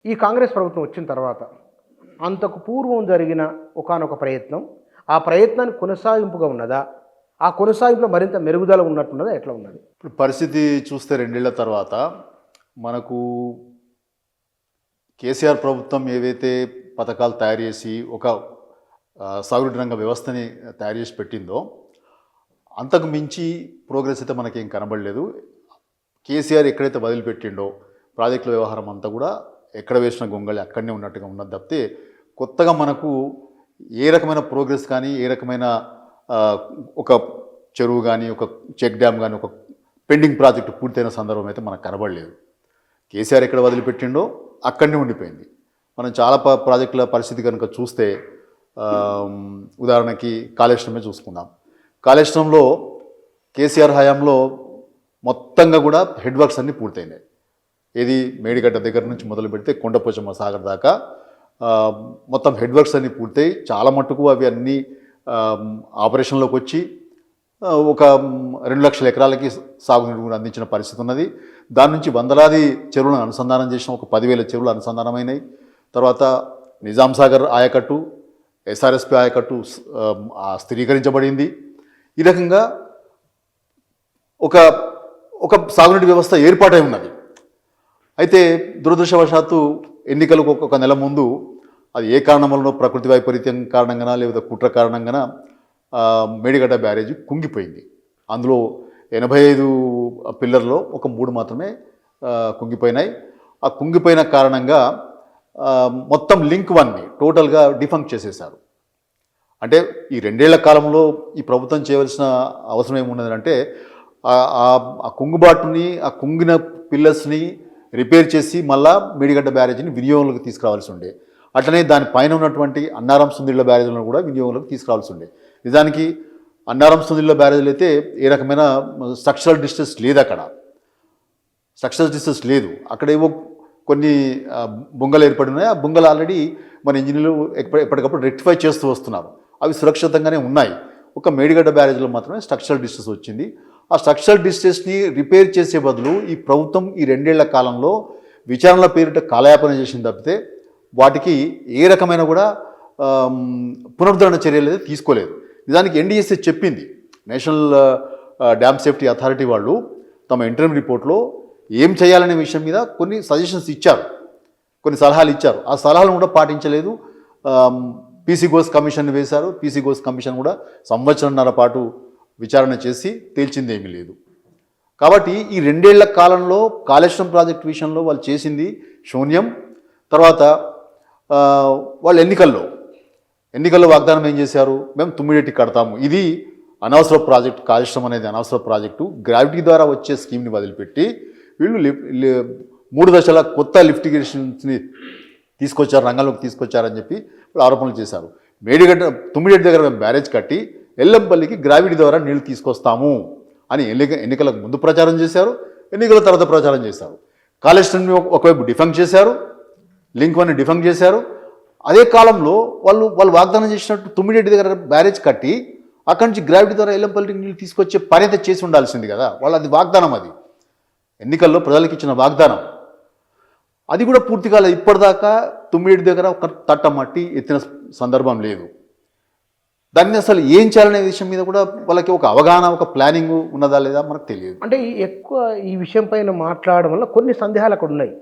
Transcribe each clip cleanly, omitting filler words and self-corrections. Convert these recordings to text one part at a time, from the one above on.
ఈ కాంగ్రెస్ ప్రభుత్వం వచ్చిన తర్వాత అంతకు పూర్వం జరిగిన ఒకానొక ప్రయత్నం, ఆ ప్రయత్నానికి కొనసాగింపుగా ఉన్నదా? ఆ కొనసాగింపులో మరింత మెరుగుదల ఉన్నట్టున్నదా? ఎట్లా ఉన్నది? ఇప్పుడు పరిస్థితి చూస్తే 2 ఏళ్ల తర్వాత మనకు కేసీఆర్ ప్రభుత్వం ఏవైతే పథకాలు తయారు చేసి ఒక సాగునీటి రంగ వ్యవస్థని తయారు చేసి పెట్టిందో అంతకు మించి ప్రోగ్రెస్ అయితే మనకేం కనబడలేదు. కేసీఆర్ ఎక్కడైతే వదిలిపెట్టిండో ప్రాజెక్టుల వ్యవహారం అంతా కూడా ఎక్కడ వేసిన గొంగళి అక్కడనే ఉన్నట్టుగా ఉన్నది తప్పితే కొత్తగా మనకు ఏ రకమైన ప్రోగ్రెస్ కానీ ఏ రకమైన ఒక చెరువు కానీ ఒక చెక్ డ్యామ్ కానీ ఒక పెండింగ్ ప్రాజెక్టు పూర్తయిన సందర్భం అయితే మనకు కనబడలేదు. కేసీఆర్ ఎక్కడ వదిలిపెట్టిండో అక్కడనే ఉండిపోయింది. మనం చాలా ప్రాజెక్టుల పరిస్థితి కనుక చూస్తే ఉదాహరణకి కాళేశ్వరమే చూసుకుందాం. కాళేశ్వరంలో కేసీఆర్ హయాంలో మొత్తంగా కూడా హెడ్ వర్క్స్ అన్నీ పూర్తయినాయి. ఏది మేడిగడ్డ దగ్గర నుంచి మొదలు పెడితే కొండపోచమ్మ సాగర్ దాకా మొత్తం హెడ్ వర్క్స్ అన్నీ పూర్తయి చాలా మట్టుకు అవి అన్నీ ఆపరేషన్లోకి వచ్చి ఒక 2 లక్షల ఎకరాలకి సాగునీరు కూడా అందించిన పరిస్థితి ఉన్నది. దాని నుంచి వందలాది చెరువులను అనుసంధానం చేసిన ఒక 10,000 చెరువులు అనుసంధానమైనాయి. తర్వాత నిజాం సాగర్ ఆయకట్టు, ఎస్ఆర్ఎస్పి ఆయకట్టు స్థిరీకరించబడింది. ఈ రకంగా ఒక ఒక సాగునీటి వ్యవస్థ ఏర్పాటై ఉన్నది. అయితే దురదృష్టవశాత్తు ఎన్నికలకు ఒక నెల ముందు అది ఏ కారణం వలన ప్రకృతి వైపరీత్యం కారణంగానా లేదా కుట్ర కారణంగానా మేడిగడ్డ బ్యారేజీ కుంగిపోయింది. అందులో 85 పిల్లర్లో ఒక 3 మాత్రమే కుంగిపోయినాయి. ఆ కుంగిపోయిన కారణంగా మొత్తం లింక్ 1ని టోటల్గా డిఫంక్ట్ చేసేశారు. అంటే ఈ 2 ఏళ్ల కాలంలో ఈ ప్రభుత్వం చేయవలసిన అవసరం ఏమున్నదంటే ఆ కుంగుబాటుని ఆ కుంగిన పిల్లర్స్ని రిపేర్ చేసి మళ్ళా మేడిగడ్డ బ్యారేజీని వినియోగంలోకి తీసుకురావాల్సి ఉండే. అట్లనే దానిపైన ఉన్నటువంటి అన్నారం సుందిళ్ళ బ్యారేజీలను కూడా వినియోగంలోకి తీసుకురావాల్సి ఉండే. నిజానికి అన్నారం సుందిళ్ళ బ్యారేజీలు అయితే ఏ రకమైన స్ట్రక్చరల్ డిస్టెన్స్ లేదు. అక్కడ స్ట్రక్చరల్ డిస్టెన్స్ లేదు. అక్కడ ఏవో కొన్ని బొంగలు ఏర్పడినాయి. ఆ బొంగలు ఆల్రెడీ మన ఇంజనీర్లు ఎప్పటికప్పుడు రెక్టిఫై చేస్తూ వస్తున్నారు. అవి సురక్షితంగానే ఉన్నాయి. ఒక మేడిగడ్డ బ్యారేజ్లో మాత్రమే స్ట్రక్చరల్ డిస్టెన్స్ వచ్చింది. ఆ స్ట్రక్చరల్ డిస్టెన్స్ని రిపేర్ చేసే బదులు ఈ ప్రభుత్వం ఈ 2 ఏళ్ల కాలంలో విచారణల పేరిట కాలయాపన చేసింది తప్పితే వాటికి ఏ రకమైన కూడా పునరుద్ధరణ చర్యలు అయితే తీసుకోలేదు. నిజానికి ఎన్డీఎస్ఏ చెప్పింది, నేషనల్ డ్యామ్ సేఫ్టీ అథారిటీ వాళ్ళు తమ ఇంటర్మ్ రిపోర్ట్లో ఏం చేయాలనే విషయం మీద కొన్ని సజెషన్స్ ఇచ్చారు, కొన్ని సలహాలు ఇచ్చారు. ఆ సలహాలను కూడా పాటించలేదు. పీసీ ఘోష్ కమిషన్ వేశారు. పీసీ ఘోష్ కమిషన్ కూడా 1.5 సంవత్సరం పాటు విచారణ చేసి తేల్చిందేమీ లేదు. కాబట్టి ఈ 2 ఏళ్ల కాలంలో కాళేశ్వరం ప్రాజెక్టు విషయంలో వాళ్ళు చేసింది శూన్యం. తర్వాత వాళ్ళు ఎన్నికల్లో వాగ్దానం ఏం చేశారు? మేము తుమ్మిడెట్టి కడతాము, ఇది అనవసర ప్రాజెక్టు, కాళేశ్వరం అనేది అనవసర ప్రాజెక్టు, గ్రావిటీ ద్వారా వచ్చే స్కీమ్ని వదిలిపెట్టి వీళ్ళు 3 దశల కొత్త లిఫ్ట్ ఇరిగేషన్స్ని తీసుకొచ్చారు, రంగంలోకి తీసుకొచ్చారని చెప్పి వాళ్ళు ఆరోపణలు చేశారు. తుమ్మిడెట్టి దగ్గర మేము బ్యారేజ్ కట్టి ఎల్లంపల్లికి గ్రావిటీ ద్వారా నీళ్లు తీసుకొస్తాము అని ఎన్నికలకు ముందు ప్రచారం చేశారు, ఎన్నికల తర్వాత ప్రచారం చేశారు. కాళేశ్వరాన్ని ఒకవైపు డిఫంక్ చేశారు, లింక్ 1ని డిఫంక్ చేశారు. అదే కాలంలో వాళ్ళు వాగ్దానం చేసినట్టు తుమ్మిడెట్టి దగ్గర బ్యారేజ్ కట్టి అక్కడి నుంచి గ్రావిటీ ద్వారా ఎల్లంపల్లికి నీళ్ళు తీసుకొచ్చే పని అయితే చేసి ఉండాల్సింది కదా. వాళ్ళు అది వాగ్దానం, అది ఎన్నికల్లో ప్రజలకు ఇచ్చిన వాగ్దానం. అది కూడా పూర్తి కాలేదు. ఇప్పటిదాకా తుమ్మిడెట్టి దగ్గర ఒక తట్ట మట్టి ఎత్తిన సందర్భం లేదు. దాన్ని అసలు ఏం చేయాలనే విషయం మీద కూడా వాళ్ళకి ఒక అవగాహన, ఒక ప్లానింగ్ ఉన్నదా లేదా మనకు తెలియదు. అంటే ఎక్కువ ఈ విషయం పైన మాట్లాడడం వల్ల కొన్ని సందేహాలు అక్కడ ఉన్నాయి.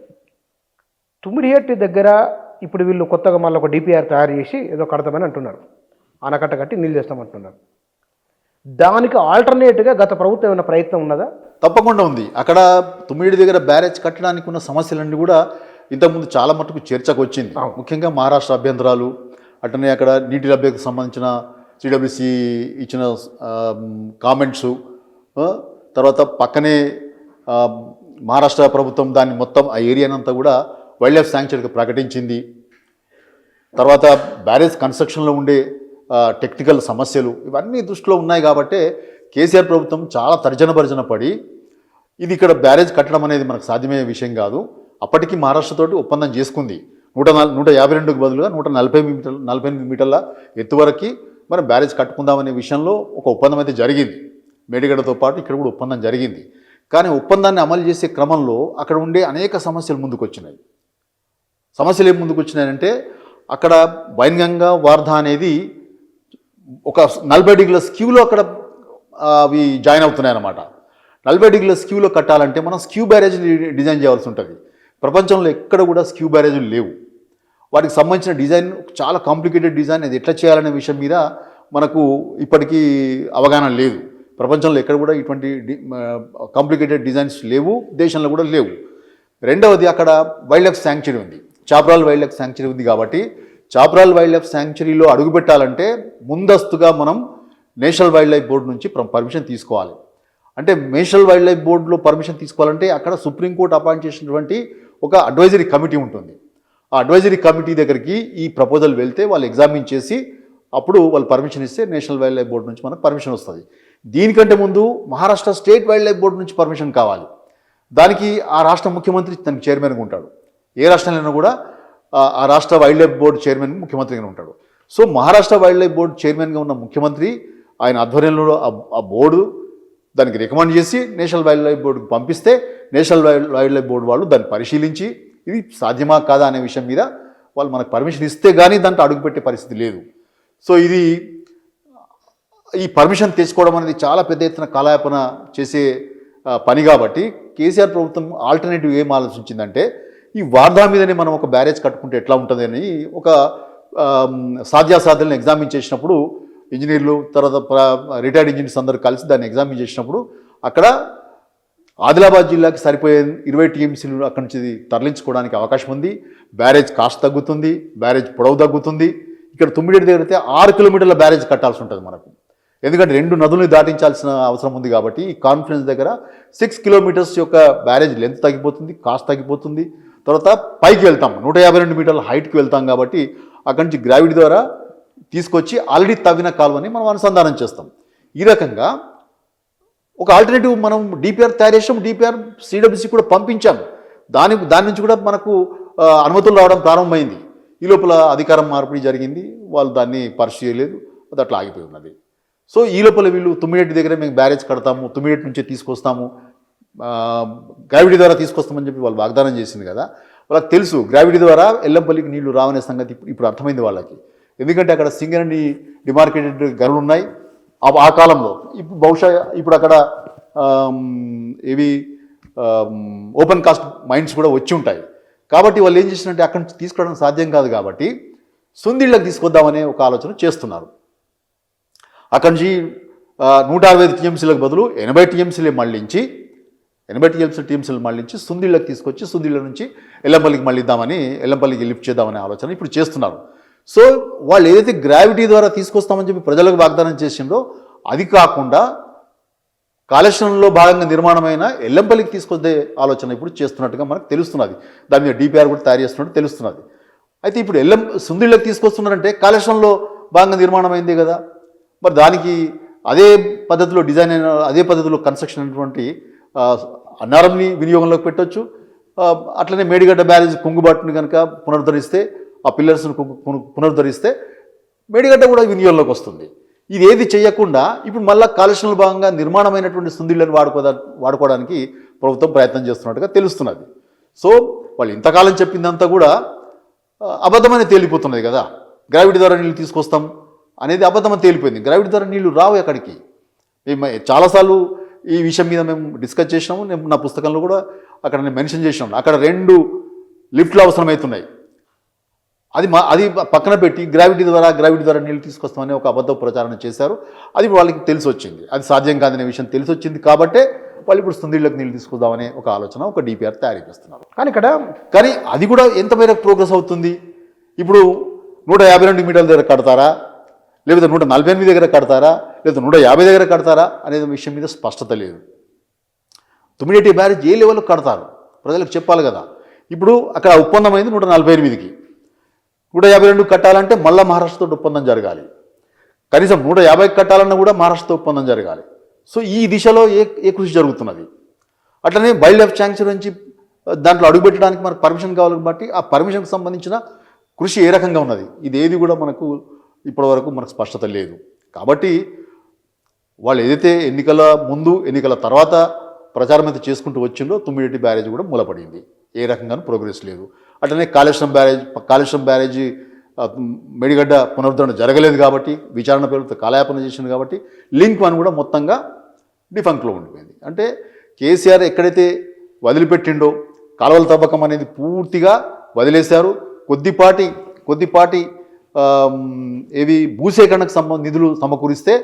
తుమ్మిడిహెట్టి దగ్గర ఇప్పుడు వీళ్ళు కొత్తగా మళ్ళీ ఒక డిపిఆర్ తయారు చేసి ఏదో కడతామని అంటున్నారు, ఆనకట్ట కట్టి నీళ్ళు చేస్తామంటున్నారు. దానికి ఆల్టర్నేట్గా గత ప్రభుత్వం ఏమైనా ప్రయత్నం ఉన్నదా? తప్పకుండా ఉంది. అక్కడ తుమ్మిడి దగ్గర బ్యారేజ్ కట్టడానికి ఉన్న సమస్యలన్నీ కూడా ఇంతకుముందు చాలా మటుకు చర్చకు వచ్చింది. ముఖ్యంగా మహారాష్ట్ర అభ్యంతరాలు, అట్లనే అక్కడ నీటి లభ్యతకు సంబంధించిన సిడబ్ల్యూసి ఇచ్చిన కామెంట్సు, తర్వాత పక్కనే మహారాష్ట్ర ప్రభుత్వం దాన్ని మొత్తం ఆ ఏరియానంతా కూడా వైల్డ్ లైఫ్ శాంక్చురీగా ప్రకటించింది. తర్వాత బ్యారేజ్ కన్స్ట్రక్షన్లో ఉండే టెక్నికల్ సమస్యలు ఇవన్నీ దృష్టిలో ఉన్నాయి. కాబట్టి కేసీఆర్ ప్రభుత్వం చాలా తర్జన పడి ఇది ఇక్కడ బ్యారేజ్ కట్టడం అనేది మనకు సాధ్యమయ్యే విషయం కాదు. అప్పటికి మహారాష్ట్రతోటి ఒప్పందం చేసుకుంది. 152కు బదులుగా 148 మీటర్ల ఎత్తు వరకు మనం బ్యారేజ్ కట్టుకుందామనే విషయంలో ఒక ఒప్పందం అయితే జరిగింది. మేడిగడ్డతో పాటు ఇక్కడ కూడా ఒప్పందం జరిగింది. కానీ ఒప్పందాన్ని అమలు చేసే క్రమంలో అక్కడ ఉండే అనేక సమస్యలు ముందుకు వచ్చినాయి. సమస్యలు ఏం ముందుకు వచ్చినాయంటే అక్కడ వైన్గంగా వార్ధా అనేది ఒక 40 డిగ్రీల స్క్యూలో అక్కడ అవి జాయిన్ అవుతున్నాయి అన్నమాట. 40 డిగ్రీల స్క్యూలో కట్టాలంటే మనం స్క్యూ బ్యారేజ్ డిజైన్ చేయాల్సి ఉంటుంది. ప్రపంచంలో ఎక్కడ కూడా స్క్యూ బ్యారేజీలు లేవు. వాటికి సంబంధించిన డిజైన్ చాలా కాంప్లికేటెడ్ డిజైన్, అది ఎట్లా చేయాలనే విషయం మీద మనకు ఇప్పటికీ అవగాహన లేదు. ప్రపంచంలో ఎక్కడ కూడా ఇటువంటి కాంప్లికేటెడ్ డిజైన్స్ లేవు, దేశంలో కూడా లేవు. రెండవది అక్కడ వైల్డ్ లైఫ్ శాంక్చురీ ఉంది, చాప్రాల్ వైల్డ్ లైఫ్ శాంక్చురీ ఉంది. కాబట్టి చాప్రాల్ వైల్డ్ లైఫ్ శాంక్చురీలో అడుగుపెట్టాలంటే ముందస్తుగా మనం నేషనల్ వైల్డ్ లైఫ్ బోర్డు నుంచి పర్మిషన్ తీసుకోవాలి. అంటే నేషనల్ వైల్డ్ లైఫ్ బోర్డులో పర్మిషన్ తీసుకోవాలంటే అక్కడ సుప్రీంకోర్టు అపాయింట్ చేసినటువంటి ఒక అడ్వైజరీ కమిటీ ఉంటుంది. ఆ అడ్వైజరీ కమిటీ దగ్గరికి ఈ ప్రపోజల్ వెళ్తే వాళ్ళు ఎగ్జామిన్ చేసి అప్పుడు వాళ్ళు పర్మిషన్ ఇస్తే నేషనల్ వైల్డ్ లైఫ్ బోర్డు నుంచి మనకు పర్మిషన్ వస్తుంది. దీనికంటే ముందు Maharashtra state wild life board నుంచి పర్మిషన్ కావాలి. దానికి ఆ రాష్ట్ర ముఖ్యమంత్రి దానికి చైర్మన్గా ఉంటాడు. ఏ రాష్ట్రంలో కూడా ఆ రాష్ట్ర వైల్డ్ లైఫ్ బోర్డు చైర్మన్ ముఖ్యమంత్రిగా ఉంటాడు. So Maharashtra wild life board చైర్మన్గా ఉన్న ముఖ్యమంత్రి ఆయన ఆధ్వర్యంలో ఆ బోర్డు దానికి రికమెండ్ చేసి నేషనల్ వైల్డ్ లైఫ్ బోర్డుకి పంపిస్తే నేషనల్ వైల్డ్ లైఫ్ బోర్డు వాళ్ళు దాన్ని పరిశీలించి ఇది సాధ్యమా కాదా అనే విషయం మీద వాళ్ళు మనకు పర్మిషన్ ఇస్తే కానీ దాంట్లో అడుగుపెట్టే పరిస్థితి లేదు. సో ఇది ఈ పర్మిషన్ తెచ్చుకోవడం అనేది చాలా పెద్ద ఎత్తున కాలయాపన చేసే పని. కాబట్టి కేసీఆర్ ప్రభుత్వం ఆల్టర్నేటివ్ ఏం ఆలోచించిందంటే ఈ వార్ధా మీదనే మనం ఒక బ్యారేజ్ కట్టుకుంటే ఎట్లా ఉంటుంది అని ఒక సాధ్యాసాధ్యాలను ఎగ్జామిన్ చేసినప్పుడు ఇంజనీర్లు తర్వాత రిటైర్డ్ ఇంజనీర్స్ అందరూ కలిసి దాన్ని ఎగ్జామిన్ చేసినప్పుడు అక్కడ ఆదిలాబాద్ జిల్లాకి సరిపోయే 20 టీఎంసీలు అక్కడి నుంచి తరలించుకోవడానికి అవకాశం ఉంది. బ్యారేజ్ కాస్ట్ తగ్గుతుంది, బ్యారేజ్ పొడవు తగ్గుతుంది. ఇక్కడ తుమ్మిడి దగ్గర అయితే 6 కిలోమీటర్ల బ్యారేజ్ కట్టాల్సి ఉంటుంది మనకు, ఎందుకంటే 2 నదులను దాటించాల్సిన అవసరం ఉంది. కాబట్టి ఈ కాన్ఫరెన్స్ దగ్గర 6 కిలోమీటర్స్ యొక్క బ్యారేజ్ లెంత్ తగ్గిపోతుంది, కాస్ట్ తగ్గిపోతుంది. తర్వాత పైకి వెళ్తాం, 152 మీటర్ల హైట్కి వెళ్తాం. కాబట్టి అక్కడి నుంచి గ్రావిటీ ద్వారా తీసుకొచ్చి ఆల్రెడీ తవ్విన కాలువని మనం అనుసంధానం చేస్తాం. ఈ రకంగా ఒక ఆల్టర్నేటివ్ మనం డిపిఆర్ తయారు చేసాం, డిపిఆర్ సిడబ్ల్యూసి కూడా పంపించాం. దాని నుంచి కూడా మనకు అనుమతులు రావడం ప్రారంభమైంది. ఈ లోపల అధికారం మార్పిడి జరిగింది, వాళ్ళు దాన్ని పరిశీలించలేదు, అది అట్లా ఆగిపోయి ఉన్నది. సో ఈ లోపల వీళ్ళు తుమ్మిడెట్టి దగ్గర మేము బ్యారేజ్ కడతాము, తుమ్మిడెట్టి నుంచే తీసుకొస్తాము, గ్రావిటీ ద్వారా తీసుకొస్తామని చెప్పి వాళ్ళు వాగ్దానం చేసింది కదా. వాళ్ళకి తెలుసు గ్రావిటీ ద్వారా ఎల్లంపల్లికి నీళ్లు రావనే సంగతి ఇప్పుడు అర్థమైంది వాళ్ళకి. ఎందుకంటే అక్కడ సింగరేణి డిమార్కెటెడ్ గనులు ఉన్నాయి ఆ కాలంలో. ఇప్పుడు బహుశా ఇప్పుడు అక్కడ ఓపెన్ కాస్ట్ మైన్స్ కూడా వచ్చి ఉంటాయి. కాబట్టి వాళ్ళు ఏం చేసినట్టే అక్కడి నుంచి తీసుకురావడం సాధ్యం కాదు. కాబట్టి సుందిళ్ళకి తీసుకొద్దామనే ఒక ఆలోచన చేస్తున్నారు. అక్కడి నుంచి 165 టీఎంసీలకు బదులు 80 టీఎంసీలు మళ్ళించి సుందిళ్ళకి తీసుకొచ్చి సుందిళ్ళ నుంచి ఎల్లంపల్లికి మళ్ళిద్దామని, ఎల్లంపల్లికి లిఫ్ట్ చేద్దామనే ఆలోచన ఇప్పుడు చేస్తున్నారు. సో వాళ్ళు ఏదైతే గ్రావిటీ ద్వారా తీసుకొస్తామని చెప్పి ప్రజలకు వాగ్దానం చేసిందో అది కాకుండా కాళేశ్వరంలో భాగంగా నిర్మాణమైన ఎల్లంపల్లికి తీసుకొచ్చే ఆలోచన ఇప్పుడు చేస్తున్నట్టుగా మనకు తెలుస్తున్నది. దాని మీద డిపిఆర్ కూడా తయారు చేస్తున్నట్టు తెలుస్తున్నది. అయితే ఇప్పుడు సుందిళ్ళకి తీసుకొస్తున్నారంటే కాళేశ్వరంలో భాగంగా నిర్మాణమైందే కదా, మరి దానికి అదే పద్ధతిలో డిజైన్ అయిన అదే పద్ధతిలో కన్స్ట్రక్షన్ అయినటువంటి అన్నారంని వినియోగంలోకి పెట్టవచ్చు. అట్లనే మేడిగడ్డ బ్యారేజ్ కుంగుబాటుని కనుక పునరుద్ధరిస్తే, ఆ పిల్లర్స్ను పునరుద్ధరిస్తే మేడిగడ్డ కూడా వినియోగంలోకి వస్తుంది. ఇది ఏది చేయకుండా ఇప్పుడు మళ్ళీ కాళేశ్వరంలో భాగంగా నిర్మాణమైనటువంటి సుందిళ్ళని వాడుకోవడానికి ప్రభుత్వం ప్రయత్నం చేస్తున్నట్టుగా తెలుస్తున్నది. సో వాళ్ళు ఇంతకాలం చెప్పిందంతా కూడా అబద్ధమని తేలిపోతున్నది కదా. గ్రావిటీ ద్వారా నీళ్ళు తీసుకొస్తాం అనేది అబద్ధమని తేలిపోయింది. గ్రావిటీ ద్వారా నీళ్లు రావు అక్కడికి. మేము చాలాసార్లు ఈ విషయం మీద మేము డిస్కస్ చేసినాము. నేను నా పుస్తకంలో కూడా అక్కడ నేను మెన్షన్ చేసినాను. అక్కడ 2 లిఫ్ట్లు అవసరమవుతున్నాయి. అది పక్కన పెట్టి గ్రావిటీ ద్వారా నీళ్ళు తీసుకొస్తామని ఒక అబద్ధ ప్రచారం చేశారు. అది వాళ్ళకి తెలిసి వచ్చింది, అది సాధ్యం కాదనే విషయం తెలిసి వచ్చింది. కాబట్టే వాళ్ళు ఇప్పుడు సుందిళ్ళకి నీళ్ళు తీసుకుందామనే ఒక ఆలోచన, ఒక డిపిఆర్ తయారు చేస్తున్నారు. కానీ అది కూడా ఎంత మేరకు ప్రోగ్రెస్ అవుతుంది? ఇప్పుడు 152 మీటర్ల దగ్గర కడతారా, లేకపోతే 148 దగ్గర కడతారా, లేదా 150 దగ్గర కడతారా అనే విషయం మీద స్పష్టత లేదు. తుమ్మిడెట్టి బ్యారేజ్ ఏ లెవెల్లో కడతారు ప్రజలకు చెప్పాలి కదా. ఇప్పుడు అక్కడ ఒప్పందమైంది 148కి, 152 కట్టాలంటే మళ్ళీ మహారాష్ట్రతో ఒప్పందం జరగాలి. కనీసం 150కి కట్టాలన్నా కూడా మహారాష్ట్రతో ఒప్పందం జరగాలి. సో ఈ దిశలో ఏ కృషి జరుగుతున్నది. అట్లనే వైల్డ్ లైఫ్ శాంక్చురీ నుంచి దాంట్లో అడుగుపెట్టడానికి మనకు పర్మిషన్ కావాలి కాబట్టి ఆ పర్మిషన్కి సంబంధించిన కృషి ఏ రకంగా ఉన్నది, ఇదేది కూడా మనకు ఇప్పటివరకు మనకు స్పష్టత లేదు. కాబట్టి వాళ్ళు ఏదైతే ఎన్నికల ముందు ఎన్నికల తర్వాత ప్రచారం అయితే చేసుకుంటూ వచ్చిందో తుమ్మిడెట్టి బ్యారేజ్ కూడా మూలపడింది. ఏ రకంగానూ ప్రోగ్రెస్ లేదు. అట్లనే కాళేశ్వరం బ్యారేజీ మేడిగడ్డ పునరుద్ధరణ జరగలేదు కాబట్టి విచారణ పేరుతో కాలయాపన చేసింది కాబట్టి లింక్ 1 కూడా మొత్తంగా డిఫంక్ట్లో ఉండిపోయింది. అంటే కేసీఆర్ ఎక్కడైతే వదిలిపెట్టిండో కాలువల తవ్వకం అనేది పూర్తిగా వదిలేశారు. కొద్దిపాటి భూసేకరణకు నిధులు సమకూరిస్తే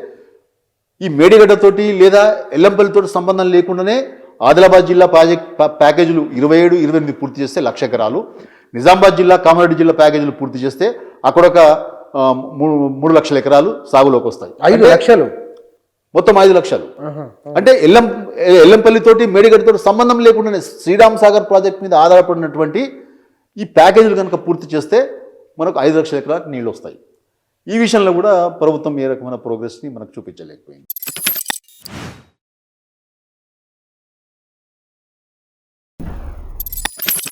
ఈ మేడిగడ్డతోటి లేదా ఎల్లంపల్లితో సంబంధం లేకుండానే ఆదిలాబాద్ జిల్లా ప్యాకేజీలు 27-28 పూర్తి చేస్తే 1,00,000 ఎకరాలు, నిజామాబాద్ జిల్లా కామారెడ్డి జిల్లా ప్యాకేజీలు పూర్తి చేస్తే అక్కడ ఒక 3 లక్షల ఎకరాలు సాగులోకి వస్తాయి. 5 లక్షలు మొత్తం 5 లక్షలు. అంటే ఎల్లంపల్లితోటి మేడిగడ్డతో సంబంధం లేకుండానే శ్రీరామ్ సాగర్ ప్రాజెక్ట్ మీద ఆధారపడినటువంటి ఈ ప్యాకేజీలు కనుక పూర్తి చేస్తే మనకు 5 లక్షల ఎకరాలకు నీళ్ళు వస్తాయి. ఈ విషయంలో కూడా ప్రభుత్వం ఏ రకమైన ప్రోగ్రెస్ని మనకు చూపించలేకపోయింది.